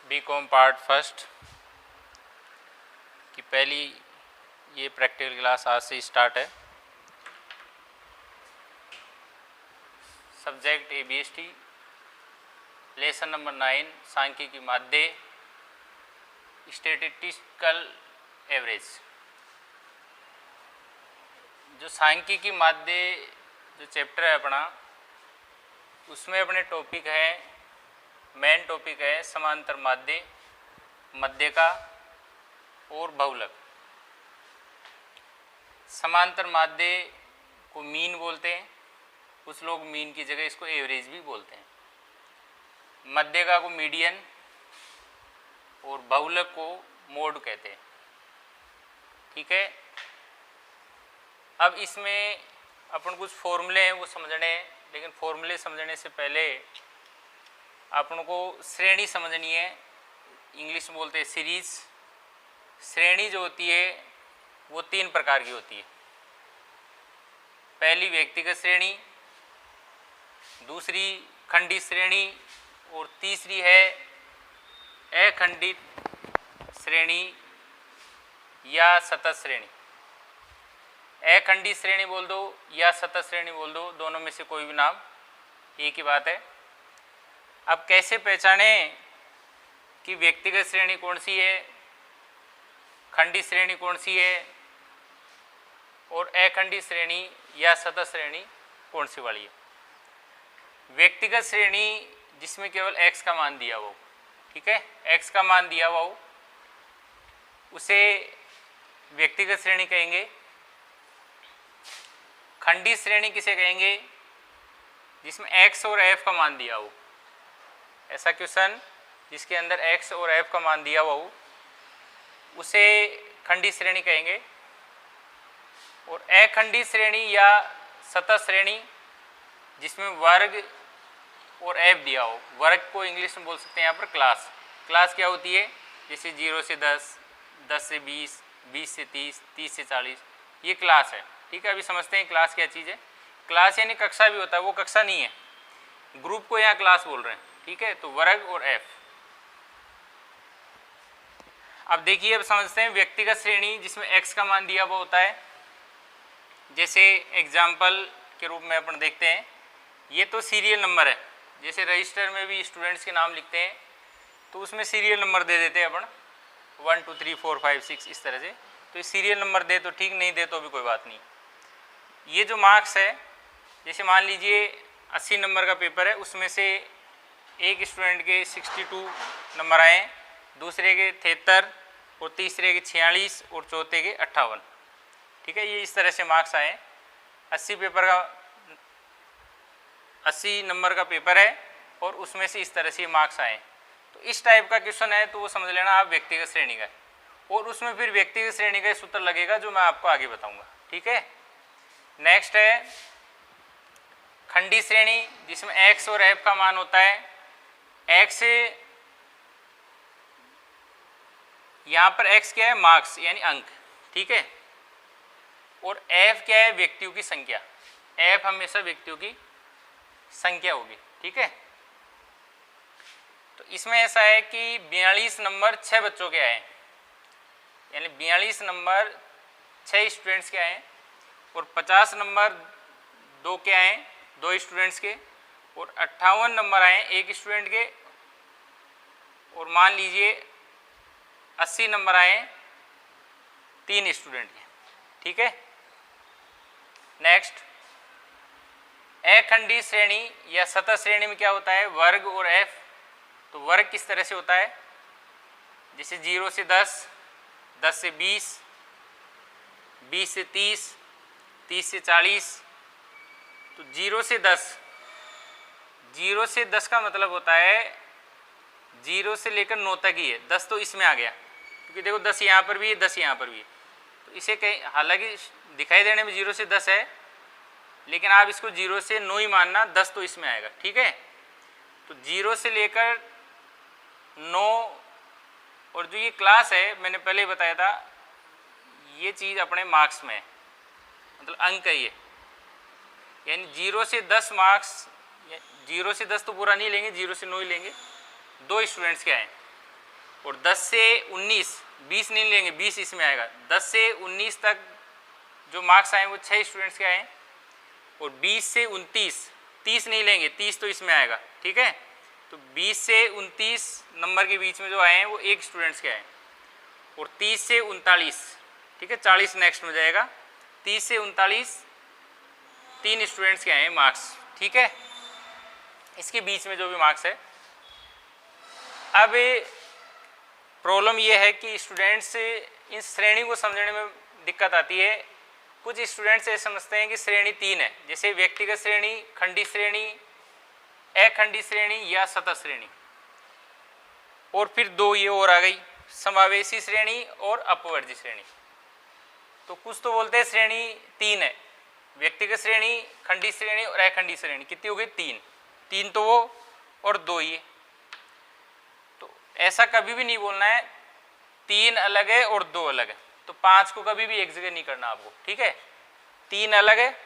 BCom part first की पहली ये प्रैक्टिकल क्लास आज से स्टार्ट है। सब्जेक्ट ABST, लेसन नंबर 9, सांख्यिकी माध्य, स्टैटिस्टिकल एवरेज। जो सांख्यिकी माध्य जो चैप्टर है अपना, उसमें अपने टॉपिक है, मेन टॉपिक है समांतर माध्य, मध्यका और बहुलक। समांतर माध्य को मीन बोलते हैं, कुछ लोग मीन की जगह इसको एवरेज भी बोलते हैं। मध्यका को मीडियन और बहुलक को मोड कहते हैं। ठीक है, अब इसमें अपन कुछ फॉर्मूले हैं वो समझने हैं, लेकिन फॉर्मूले समझने से पहले अपन को श्रेणी समझनी है। इंग्लिश में बोलते हैं सीरीज। श्रेणी जो होती है वो 3 प्रकार की होती है। पहली व्यक्तिगत श्रेणी, दूसरी खंडित श्रेणी और तीसरी है अखंडित श्रेणी या सतत श्रेणी। अखंडित श्रेणी बोल दो या सतत श्रेणी बोल दो, दोनों में से कोई भी नाम एक ही बात है। अब कैसे पहचाने कि व्यक्तिगत श्रेणी कौन सी है, खंडित श्रेणी कौन सी है और अखंडित श्रेणी या सतत श्रेणी कौन सी वाली है। व्यक्तिगत श्रेणी जिसमें केवल x का मान दिया हो, ठीक है, x का मान दिया हुआ हो, उसे व्यक्तिगत श्रेणी कहेंगे। खंडित श्रेणी किसे कहेंगे, जिसमें x और f का मान दिया हो। ऐसा क्वेश्चन जिसके अंदर x और f का मान दिया हुआ हो, उसे खंडित श्रेणी कहेंगे। और अखंडित श्रेणी या सतत श्रेणी जिसमें वर्ग और f दिया हो। वर्ग को इंग्लिश में बोल सकते हैं यहाँ पर क्लास। क्लास क्या होती है, जैसे 0 से 10, 10 से 20, 20 से 30, 30 से 40, ये क्लास है। ठीक है, अभी समझते हैं क्लास क्या चीज़ है। क्लास यानी कक्षा भी होता है, वो कक्षा नहीं है, ग्रुप को यहाँ क्लास बोल रहे हैं। ठीक है, तो वर्ग और f। अब देखिए, अब समझते हैं व्यक्तिगत श्रेणी जिसमें x का मान दिया हुआ होता है। जैसे एग्जाम्पल के रूप में अपन देखते हैं, ये तो सीरियल नंबर है। जैसे रजिस्टर में भी स्टूडेंट्स के नाम लिखते हैं तो उसमें सीरियल नंबर दे देते हैं अपन, 1 2 3 4 5 6 इस तरह से। तो सीरियल नंबर दे तो ठीक, नहीं दे तो भी कोई बात नहीं। ये जो मार्क्स है, जैसे मान लीजिए 80 नंबर का पेपर है, उसमें से एक स्टूडेंट के 62 नंबर आए, दूसरे के 73 और तीसरे के 46 और चौथे के 58। ठीक है, ये इस तरह से मार्क्स आए। 80 नंबर का पेपर है और उसमें से इस तरह से मार्क्स आए। तो इस टाइप का क्वेश्चन है तो वो समझ लेना आप व्यक्तिगत श्रेणी का है। और उसमें फिर व्यक्तिगत श्रेणी का सूत्र लगेगा जो मैं आपको आगे बताऊंगा। ठीक है, नेक्स्ट है खंडित श्रेणी जिसमें x और f का मान होता है। x से यहाँ पर x क्या है, मार्क्स यानी अंक। ठीक है, और f क्या है, व्यक्तियों की संख्या। f हमेशा व्यक्तियों की संख्या होगी। ठीक है, तो इसमें ऐसा है कि 42 नंबर 6 बच्चों के आए, यानी 42 नंबर 6 स्टूडेंट्स के आए, और 50 नंबर 2 के आए, 2 स्टूडेंट्स के, और 58 नंबर आए एक स्टूडेंट के, और मान लीजिए 80 नंबर आए 3 स्टूडेंट के। ठीक है, नेक्स्ट अखंडित श्रेणी या सतत श्रेणी में क्या होता है, वर्ग और f। तो वर्ग किस तरह से होता है, जैसे 0 से 10, 10 से 20, 20 से 30, 30 से 40। तो 0 से 10, 0 से 10 का मतलब होता है 0 से लेकर 9 तक ही है। 10 तो इसमें आ गया, क्योंकि देखो 10 यहाँ पर भी है, 10 यहाँ पर भी है। तो इसे कहीं, हालांकि दिखाई देने में 0 से 10 है, लेकिन आप इसको 0 से 9 ही मानना, 10 तो इसमें आएगा। ठीक है, तो 0 से लेकर 9, और जो ये क्लास है मैंने पहले ही बताया था, ये चीज़ अपने मार्क्स में है, मतलब अंक है ये। यानी 0 से 10 मार्क्स, 0 से 10 तो पूरा नहीं लेंगे, 0 से 9 ही लेंगे। 2 स्टूडेंट्स के आए, और 10 से 19, 20 नहीं लेंगे, 20 इसमें आएगा। 10 से 19 तक जो मार्क्स आए वो 6 स्टूडेंट्स के आए। और 20 से 29, 30 नहीं लेंगे, 30 तो इसमें आएगा, ठीक है। तो 20 से 29 नंबर के बीच में जो आए हैं वो 1 स्टूडेंट्स के आए। और 30 से 39, ठीक है, 40 नेक्स्ट में जाएगा। 30 से 39 3 स्टूडेंट्स के आए हैं मार्क्स, ठीक है। इसके बीच में जो भी मार्क्स है, अब प्रॉब्लम ये है कि स्टूडेंट्स इन श्रेणी को समझने में दिक्कत आती है। कुछ स्टूडेंट्स ये समझते हैं कि श्रेणी 3 है, जैसे व्यक्तिगत श्रेणी, खंडी श्रेणी, अखंडी श्रेणी या सतत श्रेणी। और फिर 2 ये और आ गई, समावेशी श्रेणी और अपवर्जी श्रेणी। तो कुछ तो बोलते हैं श्रेणी 3 है, व्यक्तिगत श्रेणी, खंडी श्रेणी और अखंडी श्रेणी। कितनी हो गई? 3 तो वो और 2 ये। तो ऐसा कभी भी नहीं बोलना है 3 अलग है और 2 अलग है। तो 5 को कभी भी एक जगह नहीं करना आपको, ठीक है। 3 अलग है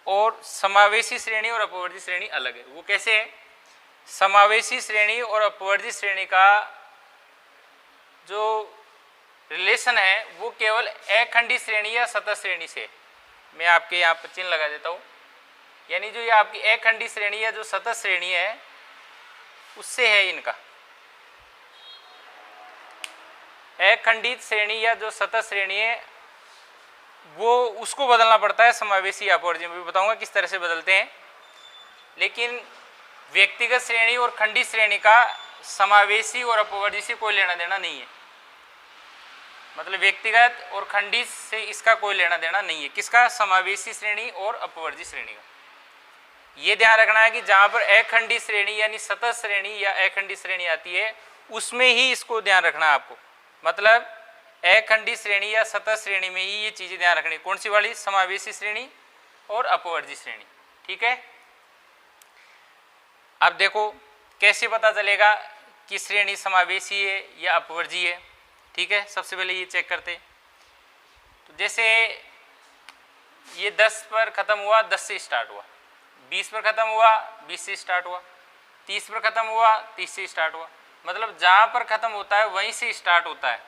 और समावेशी श्रेणी और अपवर्जी श्रेणी अलग है। वो कैसे है? समावेशी श्रेणी और अपवर्जी श्रेणी का जो रिलेशन है वो केवल अखंडी श्रेणी या सतत श्रेणी से। मैं आपके यहाँ पर चिन्ह लगा देता हूँ, यानी जो ये आपकी अखंडी श्रेणी या जो सतत श्रेणी है उससे है इनका। अखंडित श्रेणी या जो सतत श्रेणी है वो उसको बदलना पड़ता है समावेशी अपवर्जी में। भी बताऊंगा किस तरह से बदलते हैं। लेकिन व्यक्तिगत श्रेणी और खंडी श्रेणी का समावेशी और अपवर्जी से कोई लेना देना नहीं है। मतलब व्यक्तिगत और खंडी से इसका कोई लेना देना नहीं है। किसका? समावेशी श्रेणी और अपवर्जी श्रेणी का। ये ध्यान रखना है कि जहाँ पर अखंडी श्रेणी यानी सतत श्रेणी या अखंडी श्रेणी आती है उसमें ही इसको ध्यान रखना है आपको। मतलब अखंडी श्रेणी या सतत श्रेणी में ही ये चीज़ें ध्यान रखनी। कौन सी वाली? समावेशी श्रेणी और अपवर्जी श्रेणी, ठीक है। अब देखो कैसे पता चलेगा कि श्रेणी समावेशी है या अपवर्जी है, ठीक है। सबसे पहले ये चेक करते हैं। तो जैसे ये 10 पर ख़त्म हुआ, 10 से स्टार्ट हुआ। 20 पर ख़त्म हुआ, 20 से स्टार्ट हुआ। 30 पर ख़त्म हुआ, 30 से स्टार्ट हुआ। मतलब जहाँ पर ख़त्म होता है वहीं से स्टार्ट होता है,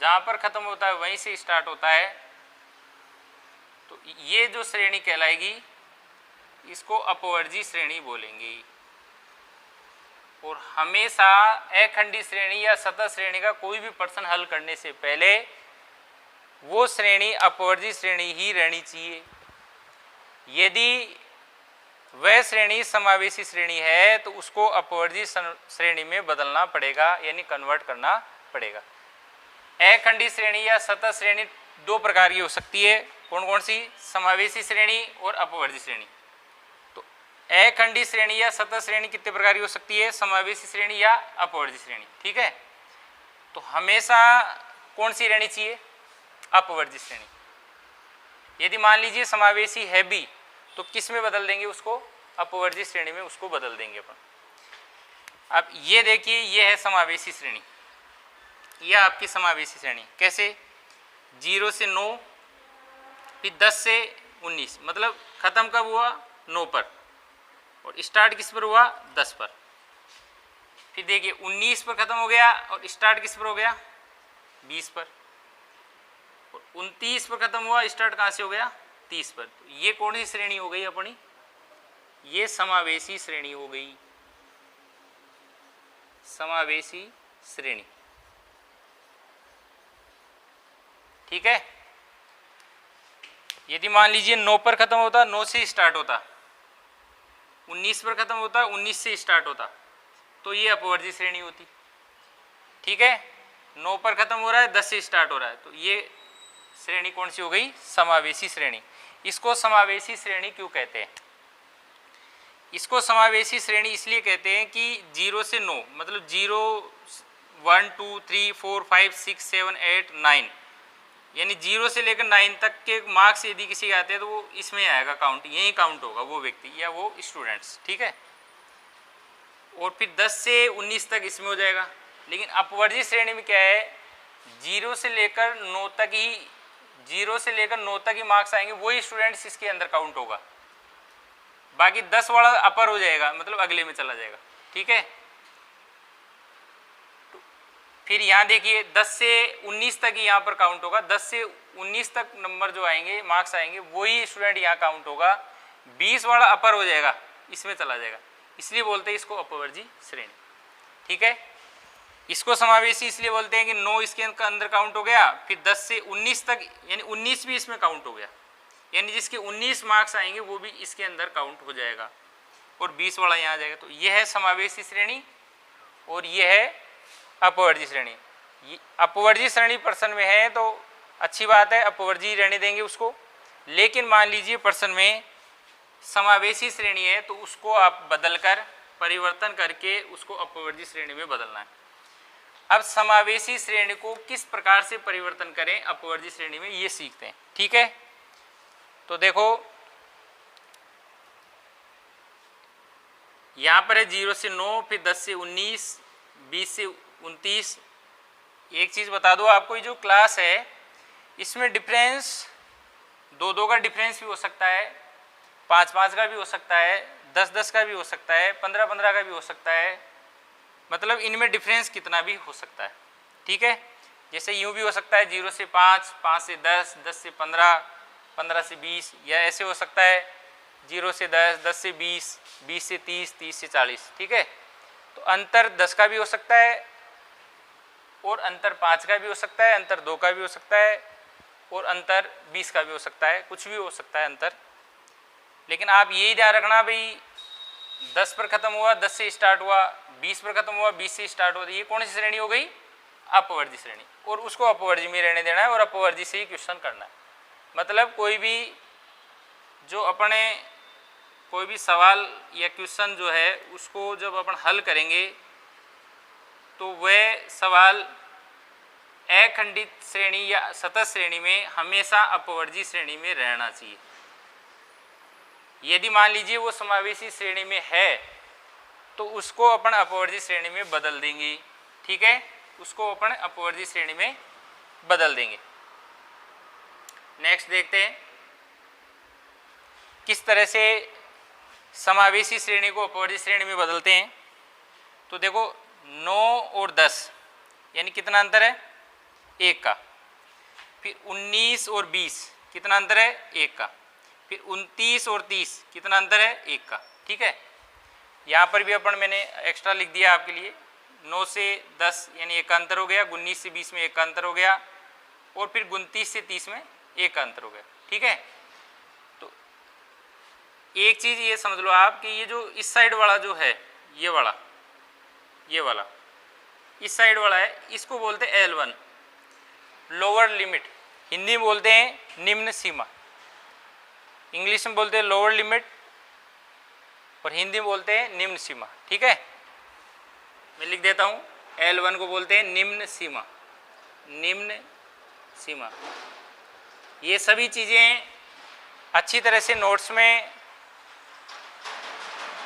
जहाँ पर ख़त्म होता है वहीं से स्टार्ट होता है। तो ये जो श्रेणी कहलाएगी इसको अपवर्जी श्रेणी बोलेंगे। और हमेशा अखंडी श्रेणी या सतत श्रेणी का कोई भी प्रश्न हल करने से पहले वो श्रेणी अपवर्जी श्रेणी ही रहनी चाहिए। यदि वह श्रेणी समावेशी श्रेणी है तो उसको अपवर्जी श्रेणी में बदलना पड़ेगा, यानी कन्वर्ट करना पड़ेगा। अखंडी श्रेणी या सतत श्रेणी 2 प्रकार की हो सकती है। कौन कौन सी? समावेशी श्रेणी और अपवर्जी श्रेणी। तो अखंडी श्रेणी या सतत श्रेणी कितने प्रकार की हो सकती है? समावेशी श्रेणी या अपवर्जी श्रेणी, ठीक है। तो हमेशा कौन सी रहनी चाहिए? अपवर्जी श्रेणी। यदि मान लीजिए समावेशी है भी तो किस में बदल देंगे उसको? अपवर्जी श्रेणी में उसको बदल देंगे अपन। अब ये देखिए, ये है समावेशी श्रेणी, यह आपकी समावेशी श्रेणी। कैसे? 0 से 9, फिर 10 से 19। मतलब ख़त्म कब हुआ? 9 पर, और स्टार्ट किस पर हुआ? 10 पर। फिर देखिए 19 पर ख़त्म हो गया और स्टार्ट किस पर हो गया? 20 पर। और 29 पर ख़त्म हुआ, स्टार्ट कहाँ से हो गया? 30 पर। तो ये कौन सी श्रेणी हो गई अपनी? ये समावेशी श्रेणी हो गई, समावेशी श्रेणी, ठीक है। यदि मान लीजिए 9 पर ख़त्म होता, 9 से स्टार्ट होता, 19 पर ख़त्म होता, 19 से स्टार्ट होता, तो ये अपवर्जी श्रेणी होती, ठीक है। 9 पर ख़त्म हो रहा है, 10 से स्टार्ट हो रहा है, तो ये श्रेणी कौन सी हो गई? समावेशी श्रेणी। इसको समावेशी श्रेणी क्यों कहते हैं? इसको समावेशी श्रेणी इसलिए कहते हैं कि 0 से 9, मतलब 0, 1, 2, 3, 4, 5, 6, 7, 8, 9, यानी 0 से लेकर 9 तक के मार्क्स यदि किसी के आते हैं तो वो इसमें आएगा काउंट, यही काउंट होगा वो व्यक्ति या वो स्टूडेंट्स, ठीक है। और फिर 10 से 19 तक इसमें हो जाएगा। लेकिन अपवर्जी श्रेणी में क्या है? 0 से लेकर 9 तक ही, 0 से लेकर 9 तक ही मार्क्स आएंगे, वही स्टूडेंट्स इसके अंदर काउंट होगा। बाकी 10 वाला अपर हो जाएगा, मतलब अगले में चला जाएगा, ठीक है। तो फिर यहाँ देखिए 10 से 19 तक यहाँ पर काउंट होगा, 10 से 19 तक नंबर जो आएंगे, मार्क्स आएंगे, वही स्टूडेंट यहाँ काउंट होगा। 20 वाला अपर हो जाएगा, इसमें चला जाएगा, इसलिए बोलते हैं इसको अपवर्जी श्रेणी। ठीक है, इसको समावेशी इसलिए बोलते हैं कि 9 इसके अंदर काउंट हो गया, फिर 10 से 19 तक यानी 19 भी इसमें काउंट हो गया, यानी जिसके 19 मार्क्स आएंगे वो भी इसके अंदर काउंट हो जाएगा और 20 वाला यहाँ आ जाएगा। तो यह है समावेशी श्रेणी और यह है अपवर्जी श्रेणी। अपवर्जी श्रेणी प्रश्न में है तो अच्छी बात है, अपवर्जी रहने देंगे उसको, लेकिन मान लीजिए प्रश्न में समावेशी श्रेणी है तो उसको आप बदलकर परिवर्तन करके उसको अपवर्जी श्रेणी में बदलना है। अब समावेशी श्रेणी को किस प्रकार से परिवर्तन करें अपवर्जी श्रेणी में, ये सीखते हैं। ठीक है, तो देखो यहाँ पर है 0 से 9, फिर 10 से 19, 20 से 29। एक चीज़ बता दो आपको, ये जो क्लास है इसमें डिफरेंस 2-2 का डिफरेंस भी हो सकता है, 5-5 का भी हो सकता है, 10-10 का भी हो सकता है, 15-15 का भी हो सकता है, मतलब इनमें डिफरेंस कितना भी हो सकता है। ठीक है, जैसे यूँ भी हो सकता है 0 से 5, 5 से 10, 10 से 15, 15 से 20, या ऐसे हो सकता है 0 से 10, 10 से 20, 20 से 30, 30 से 40। ठीक है, तो अंतर 10 का भी हो सकता है और अंतर 5 का भी हो सकता है, अंतर 2 का भी हो सकता है और अंतर 20 का भी हो सकता है, कुछ भी हो सकता है अंतर। लेकिन आप यही ध्यान रखना भाई 10 पर ख़त्म हुआ, 10 से स्टार्ट हुआ, 20 पर ख़त्म हुआ, 20 से स्टार्ट हुआ, तो ये कौन सी श्रेणी हो गई, अपवर्जी श्रेणी, और उसको अपवर्जी में रहने देना है और अपवर्जी से ही क्वेश्चन करना है। मतलब कोई भी जो अपने कोई भी सवाल या क्वेश्चन जो है उसको जब अपन हल करेंगे तो वह सवाल अखंडित श्रेणी या सतत श्रेणी में हमेशा अपवर्जी श्रेणी में रहना चाहिए। यदि मान लीजिए वो समावेशी श्रेणी में है तो उसको अपन अपवर्जी श्रेणी में बदल देंगे। ठीक है, उसको अपन अपवर्जी श्रेणी में बदल देंगे। नेक्स्ट देखते हैं किस तरह से समावेशी श्रेणी को अपवर्जी श्रेणी में बदलते हैं। तो देखो 9 और 10 यानी कितना अंतर है, 1 का। फिर 19 और 20 कितना अंतर है, 1 का। फिर 29 और 30 कितना अंतर है, 1 का। ठीक है, यहाँ पर भी अपन मैंने एक्स्ट्रा लिख दिया आपके लिए, 9 से 10 यानी 1 का अंतर हो गया, 19 से 20 में 1 का अंतर हो गया और फिर 29 से 30 में 1 का अंतर हो गया। ठीक है, तो एक चीज़ ये समझ लो आप कि ये जो इस साइड वाला जो है, ये वाला इस साइड वाला है, इसको बोलते हैं L1 लोअर लिमिट, हिंदी में बोलते हैं निम्न सीमा, इंग्लिश में बोलते हैं लोअर लिमिट और हिंदी में बोलते हैं निम्न सीमा। ठीक है, मैं लिख देता हूँ, L1 को बोलते हैं निम्न सीमा, निम्न सीमा। ये सभी चीज़ें अच्छी तरह से नोट्स में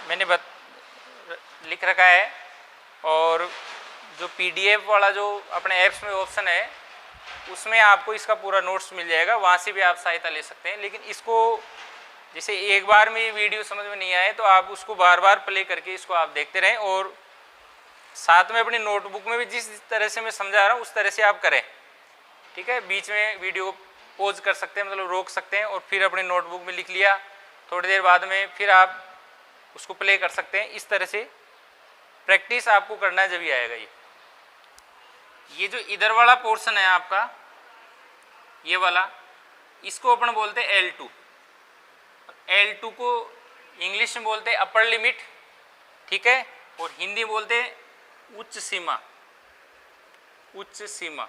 मैंने लिख रखा है और जो PDF वाला जो अपने ऐप्स में ऑप्शन है उसमें आपको इसका पूरा नोट्स मिल जाएगा, वहाँ से भी आप सहायता ले सकते हैं। लेकिन इसको जैसे एक बार में वीडियो समझ में नहीं आए तो आप उसको बार बार प्ले करके इसको आप देखते रहें और साथ में अपनी नोटबुक में भी जिस तरह से मैं समझा रहा हूँ उस तरह से आप करें। ठीक है, बीच में वीडियो पॉज कर सकते हैं, मतलब रोक सकते हैं और फिर अपनी नोटबुक में लिख लिया, थोड़ी देर बाद में फिर आप उसको प्ले कर सकते हैं। इस तरह से प्रैक्टिस आपको करना है, जब ही आएगा। ये जो इधर वाला पोर्शन है आपका, ये वाला, इसको अपन बोलते हैं L2। L2 को इंग्लिश में बोलते हैं अपर लिमिट। ठीक है, और हिंदी बोलते हैं उच्च सीमा, उच्च सीमा,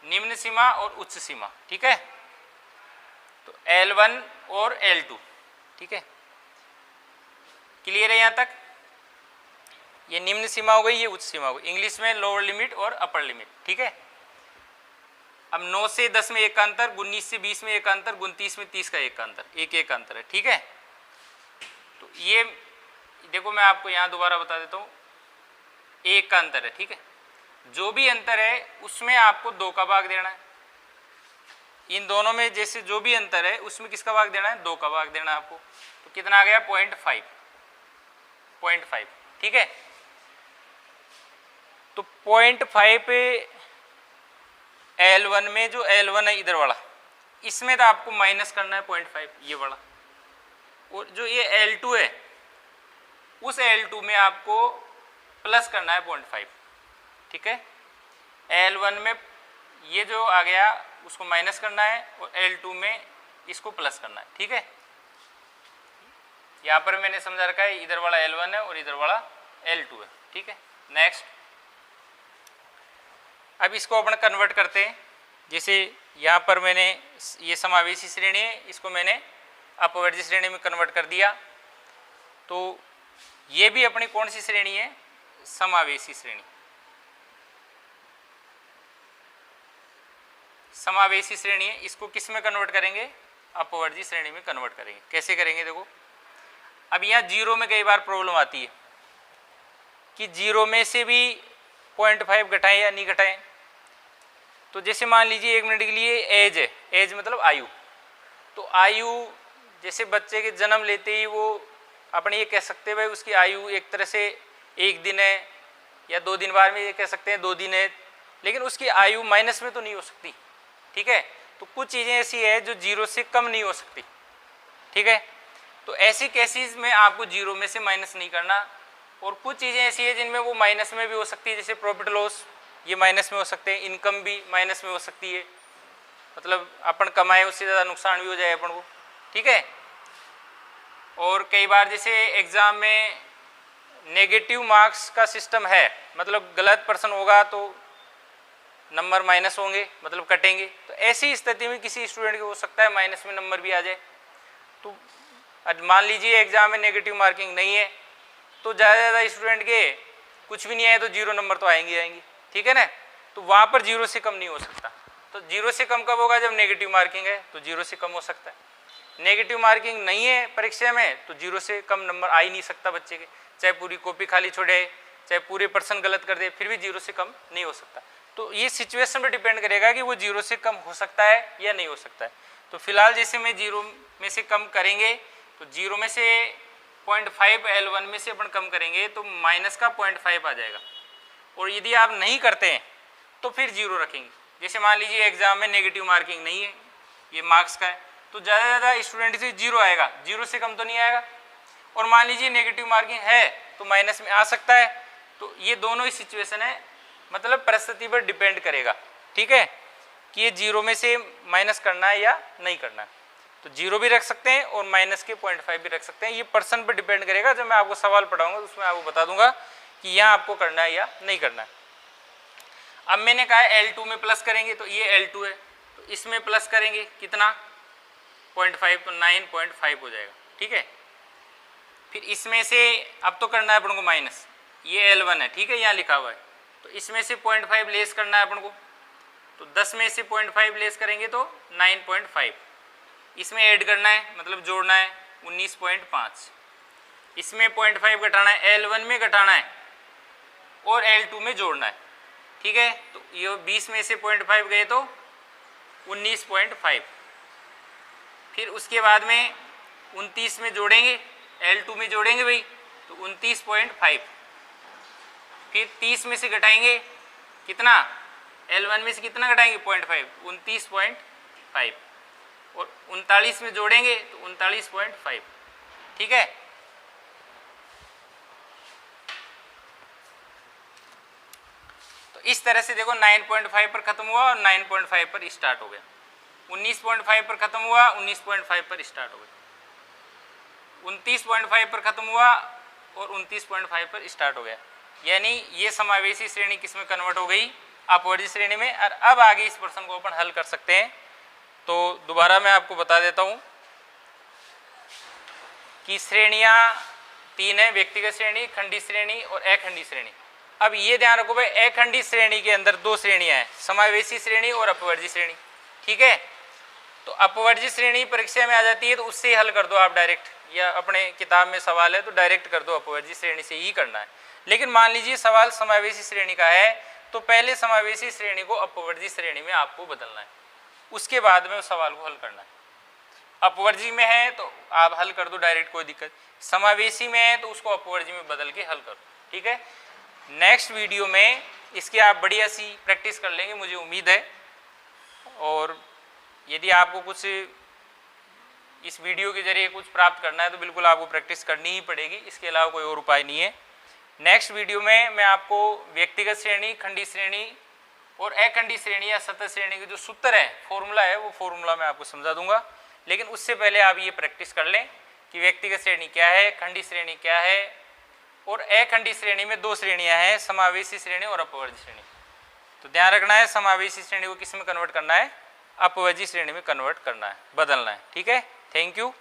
निम्न सीमा और उच्च सीमा। ठीक है, तो L1 और L2। ठीक है, क्लियर है यहाँ तक? ये निम्न सीमा हो गई, ये उच्च सीमा हो गई, इंग्लिश में लोअर लिमिट और अपर लिमिट। ठीक है, अब 9 से 10 में 1 का अंतर, 19 से 20 में 1 का अंतर, 29 में 30 का 1 का अंतर, 1 का अंतर है। ठीक है, तो ये देखो मैं आपको यहाँ दोबारा बता देता हूँ, 1 का अंतर है। ठीक है, जो भी अंतर है उसमें आपको 2 का भाग देना है। इन दोनों में जैसे जो भी अंतर है उसमें किसका भाग देना है, 2 का भाग देना है आपको। तो कितना आ गया, 0.5। ठीक है, तो 0.5 L1 में जो L1 है इधर वाला, इसमें तो आपको माइनस करना है 0.5 ये वाला, और जो ये L2 है उस L2 में आपको प्लस करना है 0.5, ठीक है। L1 में ये जो आ गया उसको माइनस करना है और L2 में इसको प्लस करना है, ठीक है। यहाँ पर मैंने समझा रखा है इधर वाला L1 है और इधर वाला L2 है, ठीक है। नेक्स्ट, अब इसको अपन कन्वर्ट करते हैं। जैसे यहाँ पर मैंने ये समावेशी श्रेणी है, इसको मैंने अपवर्जी श्रेणी में कन्वर्ट कर दिया, तो ये भी अपनी कौन सी श्रेणी है, समावेशी श्रेणी। समावेशी श्रेणी है, इसको किस में कन्वर्ट करेंगे, अपवर्जी श्रेणी में कन्वर्ट करेंगे। कैसे करेंगे, देखो अब यहाँ जीरो में कई बार प्रॉब्लम आती है कि जीरो में से भी 0.5 घटाएं या नहीं घटाएं। तो जैसे मान लीजिए 1 मिनट के लिए एज है, एज मतलब आयु, तो आयु जैसे बच्चे के जन्म लेते ही वो अपने ये कह सकते हैं भाई उसकी आयु एक तरह से 1 दिन है, या 2 दिन बाद में ये कह सकते हैं 2 दिन है, लेकिन उसकी आयु माइनस में तो नहीं हो सकती, ठीक है। तो कुछ चीज़ें ऐसी है जो जीरो से कम नहीं हो सकती, ठीक है। तो ऐसी केसेस में आपको जीरो में से माइनस नहीं करना, और कुछ चीज़ें ऐसी है जिनमें वो माइनस में भी हो सकती है, जैसे प्रॉफिट लॉस ये माइनस में हो सकते हैं, इनकम भी माइनस में हो सकती है, मतलब अपन कमाए उससे ज़्यादा नुकसान भी हो जाए अपन को, ठीक है। और कई बार जैसे एग्ज़ाम में नेगेटिव मार्क्स का सिस्टम है, मतलब गलत पर्सन होगा तो नंबर माइनस होंगे, मतलब कटेंगे। तो ऐसी स्थिति में किसी स्टूडेंट को हो सकता है माइनस में नंबर भी आ जाए। तो मान लीजिए एग्ज़ाम में नेगेटिव मार्किंग नहीं है, तो ज़्यादा स्टूडेंट के कुछ भी नहीं आए तो 0 नंबर तो आएंगे, ठीक है ना। तो वहाँ पर 0 से कम नहीं हो सकता। तो 0 से कम कब होगा, जब नेगेटिव मार्किंग है तो 0 से कम हो सकता है। नेगेटिव मार्किंग नहीं है परीक्षा में तो 0 से कम नंबर आ ही नहीं सकता बच्चे के, चाहे पूरी कॉपी खाली छोड़े, चाहे पूरे पर्सन गलत कर दे, फिर भी 0 से कम नहीं हो सकता। तो ये सिचुएशन पर डिपेंड करेगा कि वो 0 से कम हो सकता है या नहीं हो सकता है। तो फिलहाल जैसे मैं 0 में से कम करेंगे तो 0 में से 0.5 L1 में से अपन कम करेंगे तो माइनस का 0.5 आ जाएगा, और यदि आप नहीं करते हैं तो फिर 0 रखेंगे। जैसे मान लीजिए एग्जाम में नेगेटिव मार्किंग नहीं है, ये मार्क्स का है, तो ज़्यादा से ज़्यादा स्टूडेंट से 0 आएगा, 0 से कम तो नहीं आएगा। और मान लीजिए नेगेटिव मार्किंग है तो माइनस में आ सकता है। तो ये दोनों ही सिचुएशन है, मतलब परिस्थिति पर डिपेंड करेगा, ठीक है, कि ये 0 में से माइनस करना है या नहीं करना है। तो 0 भी रख सकते हैं और माइनस के 0.5 भी रख सकते हैं। ये पर्सन पर डिपेंड करेगा। जब मैं आपको सवाल पढ़ाऊंगा तो उसमें आपको बता दूंगा कि यहाँ आपको करना है या नहीं करना है। अब मैंने कहा L2 में प्लस करेंगे, तो ये L2 है, तो इसमें प्लस करेंगे कितना, 0.5, तो 9.5 हो जाएगा, ठीक है। फिर इसमें से अब तो करना है अपन को माइनस, ये L1 है, ठीक है, यहाँ लिखा हुआ है, तो इसमें से 0.5 लेस करना है अपन को। तो 10 में से 0.5 लेस करेंगे तो 9.5, इसमें ऐड करना है, मतलब जोड़ना है 19.5, इसमें 0.5 घटाना है, L1 में घटाना है और L2 में जोड़ना है, ठीक है। तो ये 20 में से 0.5 गए तो 19.5, फिर उसके बाद में 29 में जोड़ेंगे, L2 में जोड़ेंगे भाई, तो 29.5, फिर 30 में से घटाएंगे कितना, L1 में से कितना घटाएंगे 0.5, 29.5, और 39 में जोड़ेंगे तो 39.5, ठीक है। तो इस तरह से देखो 9.5 पर खत्म हुआ और 9.5 पर स्टार्ट हो गया, 19.5 पर खत्म हुआ, 19.5 पर स्टार्ट हो गया, 29.5 पर खत्म हुआ और 29.5 पर स्टार्ट हो गया। यानी ये समावेशी श्रेणी किस में कन्वर्ट हो गई, अपवर्जी श्रेणी में। और अब आगे इस प्रश्न को अपन हल कर सकते हैं। तो दोबारा मैं आपको बता देता हूँ कि श्रेणियाँ 3 है, व्यक्तिगत श्रेणी, खंडी श्रेणी और अखंडी श्रेणी। अब ये ध्यान रखो भाई, अखंडी श्रेणी के अंदर 2 श्रेणियाँ हैं, समावेशी श्रेणी और अपवर्जी श्रेणी, ठीक है। तो अपवर्जी श्रेणी परीक्षा में आ जाती है तो उससे हल कर दो आप डायरेक्ट, या अपने किताब में सवाल है तो डायरेक्ट कर दो, अपवर्जी श्रेणी से ही करना है। लेकिन मान लीजिए सवाल समावेशी श्रेणी का है तो पहले समावेशी श्रेणी को अपवर्जी श्रेणी में आपको बदलना है, उसके बाद में उस सवाल को हल करना है। अपवर्जी में है तो आप हल कर दो डायरेक्ट, कोई दिक्कत। समावेशी में है तो उसको अपवर्जी में बदल के हल करो, ठीक है। नेक्स्ट वीडियो में इसकी आप बढ़िया सी प्रैक्टिस कर लेंगे मुझे उम्मीद है। और यदि आपको कुछ इस वीडियो के जरिए कुछ प्राप्त करना है तो बिल्कुल आपको प्रैक्टिस करनी ही पड़ेगी, इसके अलावा कोई और उपाय नहीं है। नेक्स्ट वीडियो में मैं आपको व्यक्तिगत श्रेणी, खंडी श्रेणी और अखंडी श्रेणी या सतत श्रेणी के जो सूत्र है, फॉर्मूला है, वो फॉर्मूला मैं आपको समझा दूंगा। लेकिन उससे पहले आप ये प्रैक्टिस कर लें कि व्यक्तिगत श्रेणी क्या है, खंडी श्रेणी क्या है, और अखंडी श्रेणी में दो श्रेणियां हैं, समावेशी श्रेणी और अपवर्जी श्रेणी। तो ध्यान रखना है, समावेशी श्रेणी को किस में कन्वर्ट करना है, अपवर्जी श्रेणी में कन्वर्ट करना है, बदलना है। ठीक है, थैंक यू।